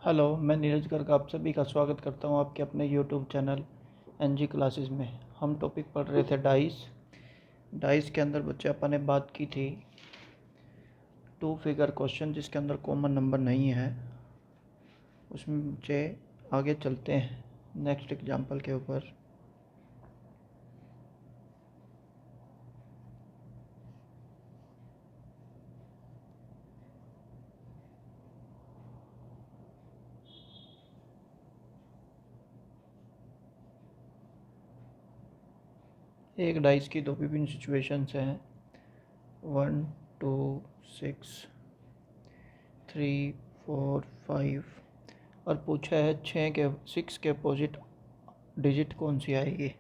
Hello, मैं नीरज गर्ग आप सभी का स्वागत करता हूं आपके अपने यूट्यूब चैनल एनजी क्लासेस में। हम टॉपिक पढ़ रहे थे डाइस के अंदर बच्चे अपन ने बात की थी 2 फिगर क्वेश्चन जिसके अंदर कॉमन नंबर नहीं है। उसमें बच्चे आगे चलते हैं नेक्स्ट एग्जांपल के ऊपर। एक डाइस की दो विभिन्न सिचुएशंस हैं 1 2 6 3 4 5 और पूछा है 6 के अपोजिट डिजिट कौन सी आएगी।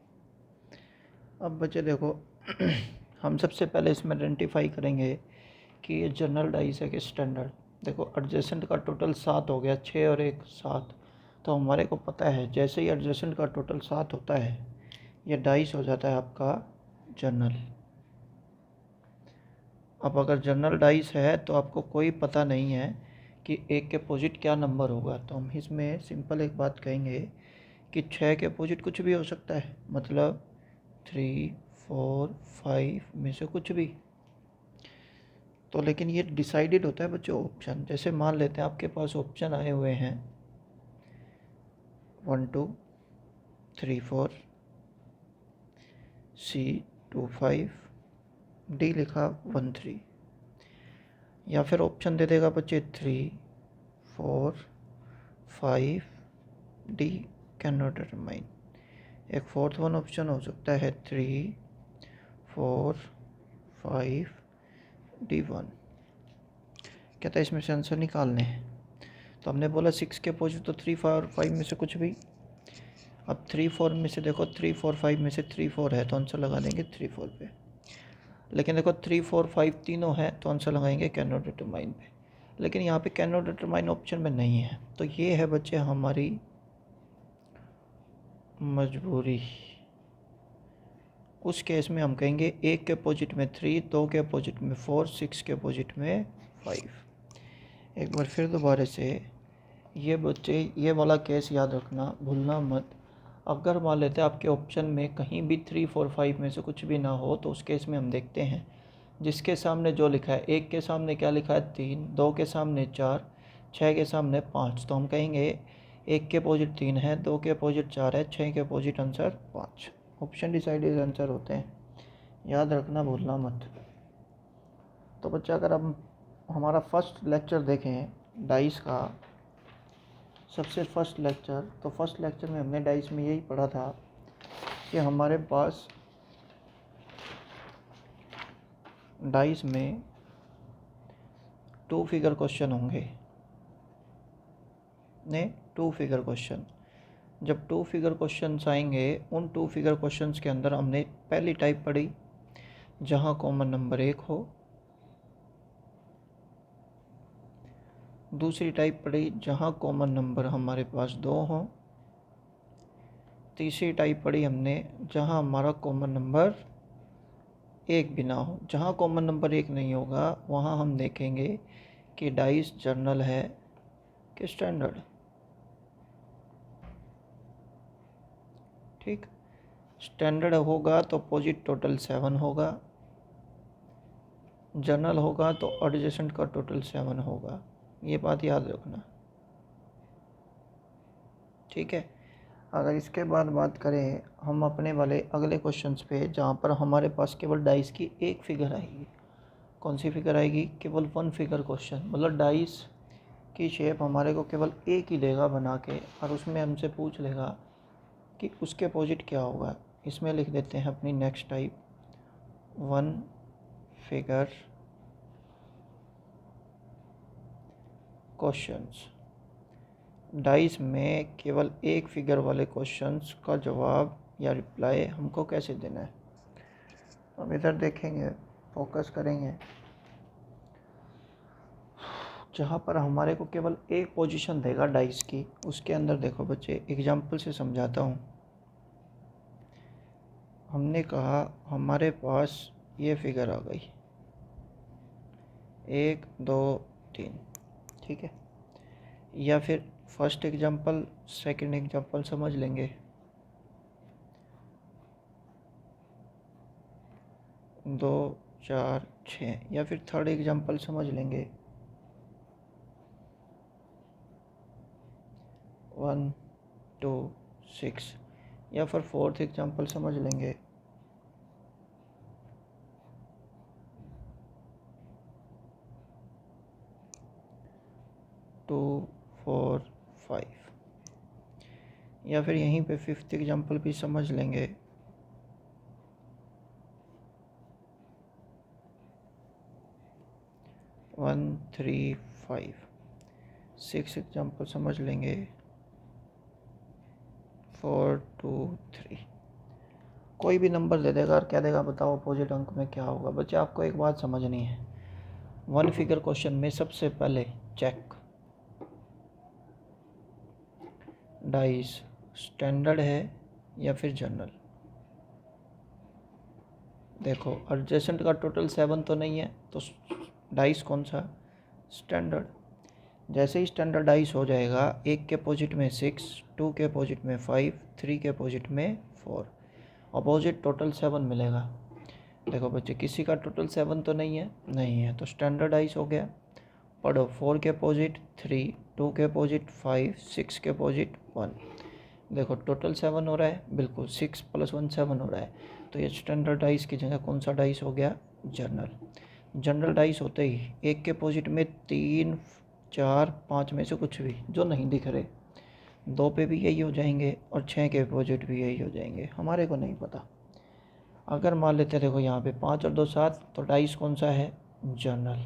अब बच्चे देखो हम सबसे पहले इसमें आइडेंटिफाई करेंगे कि ये जनरल डाइस है कि स्टैंडर्ड। देखो एडजेसेंट का टोटल 7 हो गया, 6 और 1 7। तो हमारे को पता है जैसे ही एडजेसेंट का टोटल 7 होता है ये डाइस हो जाता है आपका जनरल। अब अगर जनरल डाइस है तो आपको कोई पता नहीं है कि एक के अपोजिट क्या नंबर होगा, तो हम इसमें सिंपल एक बात कहेंगे कि 6 के अपोजिट कुछ भी हो सकता है, मतलब 3 4 5 में से कुछ भी। तो लेकिन ये डिसाइडेड होता है बच्चों ऑप्शन। जैसे मान लेते हैं आपके पास ऑप्शन आए हुए हैं 1 2 3 4 C 2 5 D लिखा 1 3, या फिर ऑप्शन दे देगा बच्चे 3 4 5 D कैन नॉट डिटरमाइन। एक फोर्थ वन ऑप्शन हो सकता है 3 4 5 D 1। कहता है इसमें से आंसर निकालने हैं। तो हमने बोला 6 के अपोजिट तो 3 4 5 में से कुछ भी। अब 3 4 में से देखो 3 4 5 में से 3 4 है तो आंसर लगा देंगे 3 4 पे। लेकिन देखो 3 4 5 तीनों है तो आंसर लगाएंगे कैन नॉट डिटरमाइन पे। लेकिन यहाँ पे कैन नॉट डिटरमाइन ऑप्शन में नहीं है, तो ये है बच्चे हमारी मजबूरी। उस केस में हम कहेंगे 1 के अपोजिट में 3, 2 के अपोजिट में 4, 6 के अपोजिट में 5। एक बार फिर दोबारा से ये बच्चे ये वाला केस याद रखना, भूलना मत। अगर मान लेते हैं आपके ऑप्शन में कहीं भी 3 4 5 में से कुछ भी ना हो तो उस केस में हम देखते हैं जिसके सामने जो लिखा है। 1 के सामने क्या लिखा है 3, 2 के सामने 4, 6 के सामने 5, तो हम कहेंगे 1 के अपोजिट 3 है, 2 के अपोजिट 4 है, 6 के opposite answer 5। Option decided answer होते हैं, याद रखना, भूलना मत। तो बच्चा अगर हम हमारा फर्स्ट लेक्चर देखें डाइस का, सबसे फर्स्ट लेक्चर, तो फर्स्ट लेक्चर में हमने डाइस में यही पढ़ा था कि हमारे पास डाइस में 2 फिगर क्वेश्चन होंगे। ने 2 फिगर क्वेश्चन, जब 2 फिगर क्वेश्चंस आएंगे उन 2 फिगर क्वेश्चंस के अंदर हमने पहली टाइप पढ़ी जहां कॉमन नंबर 1 हो, दूसरी टाइप पढ़ी जहां कॉमन नंबर हमारे पास 2 हो, तीसरी टाइप पढ़ी हमने जहां हमारा कॉमन नंबर 1 भी ना हो। जहां कॉमन नंबर 1 नहीं होगा वहां हम देखेंगे कि डाइस जर्नल है कि स्टैंडर्ड। ठीक, स्टैंडर्ड होगा तो अपोजिट टोटल 7 होगा, जर्नल होगा तो एडजेसेंट का टोटल 7 होगा। ये बात याद रखना, ठीक है। अगर इसके बाद बात करें हम अपने वाले अगले क्वेश्चंस पे, जहाँ पर हमारे पास केवल डाइस की एक फिगर आएगी। कौन सी फिगर आएगी? केवल 1 फिगर क्वेश्चन, मतलब डाइस की शेप हमारे को केवल एक ही देगा बना के, और उसमें हमसे पूछ लेगा कि उसके अपोजिट क्या होगा। इसमें लिख देते हैं अपनी next type 1 figure questions. Dice में केवल एक फिगर वाले क्वेश्चंस का जवाब या रिप्लाई हमको कैसे देना है। अब इधर देखेंगे, फोकस करेंगे, जहाँ पर हमारे को केवल एक पोजीशन देगा डाइस की। उसके अंदर देखो बच्चे, एग्जाम्पल से समझाता हूँ। हमने कहा हमारे पास ये फिगर आ गई 1 2 3, ठीक है। या फिर फर्स्ट एग्जांपल सेकंड एग्जांपल समझ लेंगे। 2 4 6, या फिर थर्ड एग्जांपल समझ लेंगे। 1 2 6, या फिर फोर्थ एग्जांपल समझ लेंगे। 2 4 5, या फिर यहीं पे फिफ्थ एग्जांपल भी समझ लेंगे। 1 3 5, सिक्स एग्जांपल समझ लेंगे। 4 2 3। कोई भी नंबर दे देगा और कह देगा बताओ अपोजिट अंक में क्या होगा। बच्चे आपको एक बात समझनी है, वन फिगर क्वेश्चन में सबसे पहले चेक डाइस स्टैंडर्ड है या फिर जनरल। देखो एडजेसेंट का टोटल 7 तो नहीं है, तो डाइस कौन सा, स्टैंडर्ड। जैसे ही स्टैंडर्ड डाइस हो जाएगा, एक के अपोजिट में 6, 2 के अपोजिट में 5, 3 के अपोजिट में 4, अपोजिट टोटल 7 मिलेगा। देखो बच्चे किसी का टोटल 7 तो नहीं है, तो स्टैंडर्ड डाइस हो गया। पढ़ो 4 के अपोजिट 3, 2 के अपोजिट 5, 6 के अपोजिट 1। देखो टोटल 7 हो रहा है, बिल्कुल 6 + 1 7 हो रहा है, तो ये स्टैंडर्ड डाइस की जगह कौन सा डाइस हो गया, जनरल। जनरल डाइस होते ही एक के अपोजिट में 3 4 5 में से कुछ भी जो नहीं दिख रहे, 2 पे भी यही हो जाएंगे और 6 के अपोजिट भी यही हो जाएंगे, हमारे को नहीं पता। अगर मान लेते देखो यहाँ पे 5 और 2 7, तो डाइस कौन सा है, जनरल।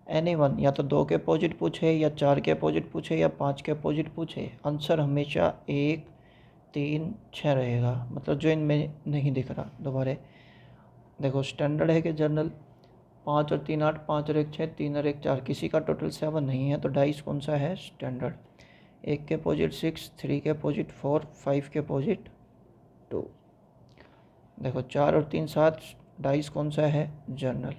एनीवन, या तो 2 के अपोजिट पूछे या 4 के अपोजिट पूछे या 5 के अपोजिट पूछे, आंसर हमेशा 1 3 6 रहेगा, मतलब जो इनमें नहीं दिख रहा। दोबारा देखो स्टैंडर्ड है कि जनरल, 5 और 3 8, 5 और 1 6, 3 और 1 4, किसी का टोटल 7 नहीं है, तो डाइस कौन सा है, स्टैंडर्ड। 1 के अपोजिट 6, 3 के अपोजिट 4, 5 के अपोजिट 2। देखो 4 और 3 7, डाइस कौन सा है, जनरल।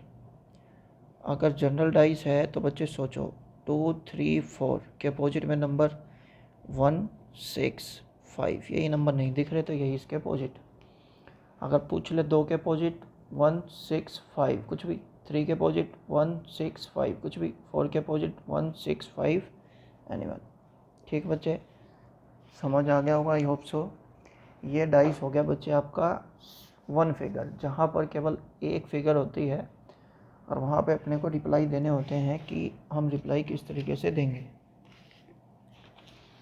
अगर जनरल डाइस है तो बच्चे सोचो 2 3 4 के अपोजिट में नंबर 1 6 5, यही नंबर नहीं दिख रहे, तो यही इसके अपोजिट। अगर पूछ ले 2 के अपोजिट 1 6 5 कुछ भी, 3 के अपोजिट 1 6 5 कुछ भी, 4 के अपोजिट 1 6 5 एनीवन। ठीक बच्चे, समझ आ गया होगा, आई होप सो। ये डाइस हो गया बच्चे आपका वन फिगर, जहाँ पर केवल एक फिगर होती है और वहाँ पे अपने को रिप्लाई देने होते हैं कि हम रिप्लाई किस तरीके से देंगे।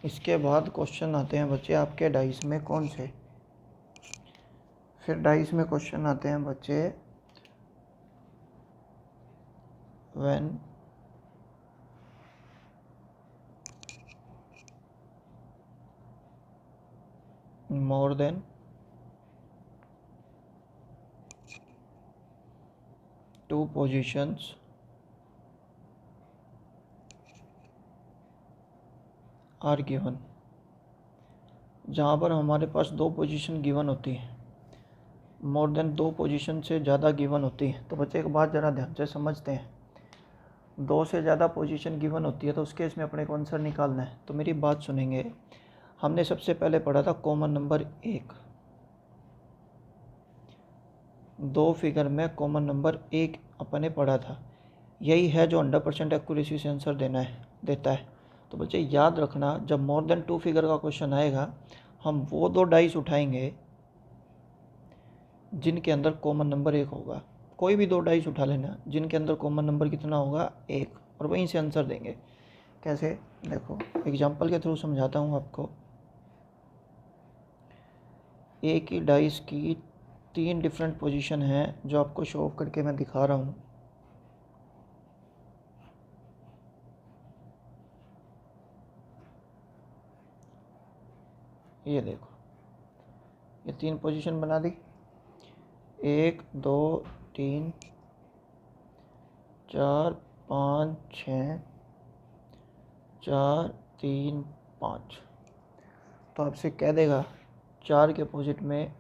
इसके बाद क्वेश्चन आते हैं बच्चे आपके डाइस में कौन से। फिर डाइस में क्वेश्चन आते हैं बच्चे when more than 2 positions are given. जहाँ पर हमारे पास 2 पोजीशन गिवन होती है, मोर देन 2 पोजीशन से ज़्यादा गिवन होती है, तो बच्चे एक बात ज़रा ध्यान से समझते हैं। 2 से ज़्यादा पोजीशन गिवन होती है तो उस केस में अपने को आंसर निकालना है। तो मेरी बात सुनेंगे, हमने सबसे पहले पढ़ा था कॉमन नंबर 1। 2 फिगर में कॉमन नंबर 1 अपने पढ़ा था, यही है जो 100% एक्यूरेसी से आंसर देता है। तो बच्चे याद रखना, जब मोर देन 2 फिगर का क्वेश्चन आएगा, हम वो 2 डाइस उठाएंगे जिनके अंदर कॉमन नंबर 1 होगा। कोई भी 2 डाइस उठा लेना जिनके अंदर कॉमन नंबर कितना होगा, 1, और वहीं से आंसर देंगे। कैसे, देखो एग्जांपल के थ्रू समझाता हूँ आपको। एक ही डाइस की 3 डिफरेंट पोजीशन हैं जो आपको शो ऑफ करके मैं दिखा रहा हूँ। ये देखो, ये 3 पोजीशन बना दी, 1 2 3 4 5 6 4 3 5। तो आपसे कह देगा 4 के अपोजिट में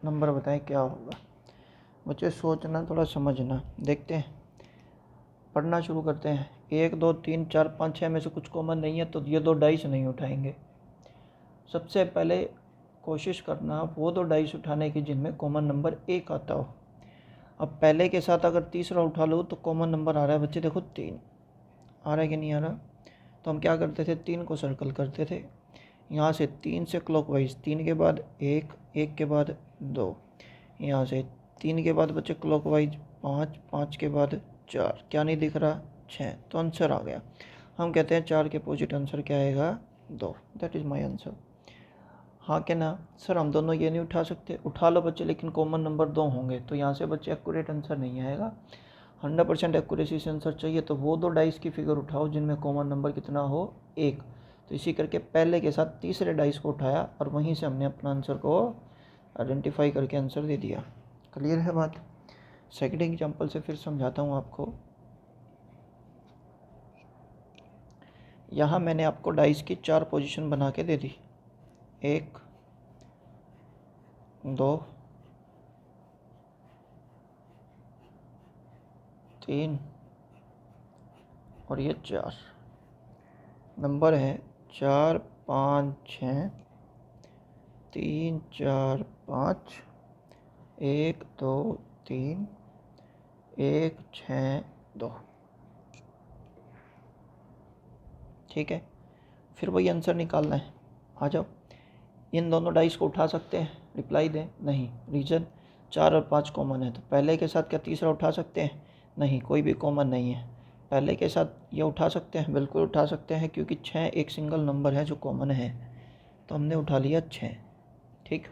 नंबर बताएं क्या होगा। बच्चे सोचना, थोड़ा समझना, देखते हैं, पढ़ना शुरू करते हैं। 1 2 3 4 5 6 में से कुछ कॉमन नहीं है तो ये 2 डाइस नहीं उठाएंगे। सबसे पहले कोशिश करना वो 2 डाइस उठाने की जिनमें कॉमन नंबर 1 आता हो। अब पहले के साथ अगर तीसरा उठा लो तो कॉमन नंबर आ रहा है बच्चे, देखो 3 आ रहा है कि नहीं आ रहा। तो हम क्या करते थे, 3 को सर्कल करते थे। यहाँ से 3 से क्लॉकवाइज 3 के बाद 1, 1 के बाद 2, यहाँ से 3 के बाद बच्चे क्लॉकवाइज 5, 5 के बाद 4, क्या नहीं दिख रहा 6, तो आंसर आ गया। हम कहते हैं 4 के अपोजिट आंसर क्या आएगा 2। That is my answer. हाँ क्या ना सर, हम दोनों ये नहीं उठा सकते? उठा लो बच्चे, लेकिन कॉमन नंबर 2 होंगे तो यहाँ से बच्चे एक्यूरेट आंसर नहीं आएगा। 100% एक्यूरेसी से आंसर चाहिए तो वो 2 डाइस की फिगर उठाओ जिनमें कॉमन नंबर कितना हो 1। तो इसी करके पहले के साथ तीसरे डाइस को उठाया और वहीं से हमने अपना आंसर को आइडेंटिफाई करके आंसर दे दिया। क्लियर है बात? सेकंड एग्जांपल से फिर समझाता हूँ आपको। यहाँ मैंने आपको डाइस की 4 पोजीशन बना के दे दी, 1 2 3 और ये 4 नंबर है 4 5 6 3 4 5 1 2 3 1 6 2। ठीक है, फिर वही आंसर निकालना है। आ जाओ, इन दोनों डाइस को उठा सकते हैं? रिप्लाई दें नहीं। रीज़न 4 और 5 कॉमन है तो पहले के साथ क्या तीसरा उठा सकते हैं? नहीं, कोई भी कॉमन नहीं है। पहले के साथ ये उठा सकते हैं? बिल्कुल उठा सकते हैं, क्योंकि 6 एक सिंगल नंबर है जो कॉमन है, तो हमने उठा लिया 6। ठीक,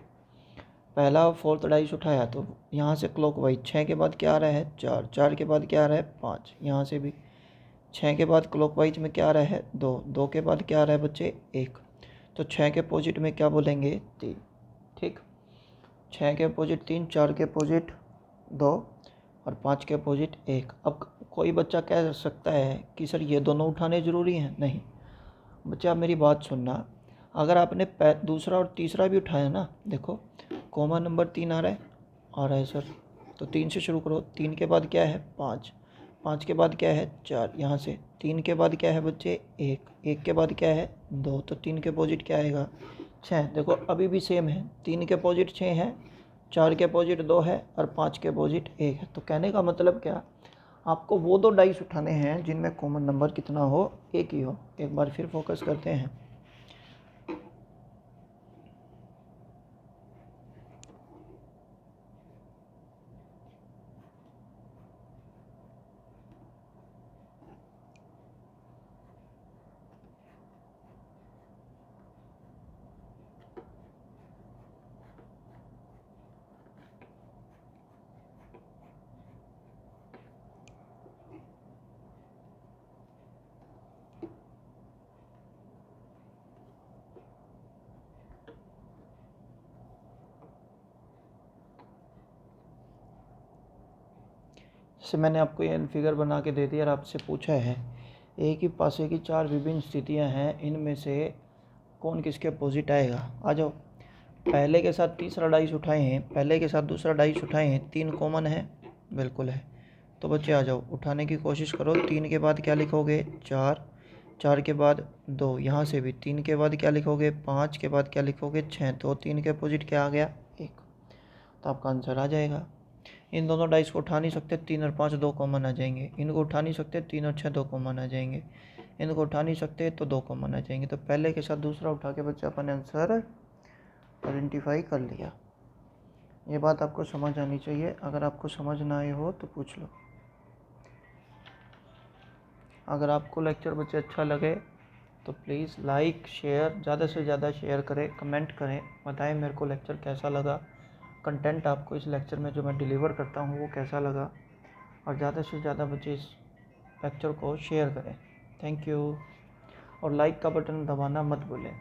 पहला 4th डाइस उठाया तो यहाँ से क्लॉकवाइज 6 के बाद क्या आ रहा है 4, 4 के बाद क्या आ रहा है 5, यहाँ से भी 6 के बाद क्लॉकवाइज में क्या आ रहा है 2, 2 के बाद क्या आ रहा है बच्चे 1, तो 6 के अपोजिट में क्या बोलेंगे 3। ठीक, 6 के अपोजिट 3, 4 के अपोजिट 2 और 5 के अपोजिट 1। अब कोई बच्चा कह सकता है कि सर ये दोनों उठाने ज़रूरी हैं? नहीं बच्चा, आप मेरी बात सुनना। अगर आपने दूसरा और तीसरा भी उठाया ना, देखो कॉमन नंबर 3 आ रहा है सर, तो 3 से शुरू करो। 3 के बाद क्या है 5, 5 के बाद क्या है 4, यहाँ से 3 के बाद क्या है बच्चे 1, 1 के बाद क्या है 2, तो 3 के अपोजिट क्या आएगा 6। देखो अभी भी सेम है, 3 के अपोजिट 6 है, 4 के अपोजिट 2 है और 5 के अपोजिट 1 है। तो कहने का मतलब क्या, आपको वो 2 डाइस उठाने हैं जिनमें कॉमन नंबर कितना हो 1 ही हो। एक बार फिर फोकस करते हैं। जैसे मैंने आपको ये फिगर बना के दे दिया और आपसे पूछा है एक ही पासे की 4 विभिन्न स्थितियां हैं, इनमें से कौन किसके अपोजिट आएगा। आ जाओ, पहले के साथ तीसरा डाइस उठाए हैं, पहले के साथ दूसरा डाइस उठाए हैं, 3 कॉमन है, बिल्कुल है। तो बच्चे आ जाओ, उठाने की कोशिश करो। 3 के बाद क्या लिखोगे 4, 4 के बाद 2, यहाँ से भी 3 के बाद क्या लिखोगे 5 के बाद क्या लिखोगे 6, तो 3 के अपोजिट क्या आ गया 1, तो आपका आंसर आ जाएगा। इन दोनों डाइस को उठा नहीं सकते, 3 और 5 2 कॉमन आ जाएंगे। इनको उठा नहीं सकते, 3 और 6 2 कॉमन आ जाएंगे। इनको उठा नहीं सकते तो 2 कॉमन आ जाएंगे। तो पहले के साथ दूसरा उठा के बच्चे अपन आंसर आइडेंटिफाई कर लिया। ये बात आपको समझ आनी चाहिए। अगर आपको समझ ना आए हो तो पूछ लो। अगर आपको लेक्चर बच्चे अच्छा लगे तो प्लीज़ लाइक शेयर, ज़्यादा से ज़्यादा शेयर करें, कमेंट करें, बताएं मेरे को लेक्चर कैसा लगा, कंटेंट आपको इस लेक्चर में जो मैं डिलीवर करता हूँ वो कैसा लगा, और ज़्यादा से ज़्यादा बच्चे इस लेक्चर को शेयर करें। थैंक यू, और लाइक का बटन दबाना मत भूलें।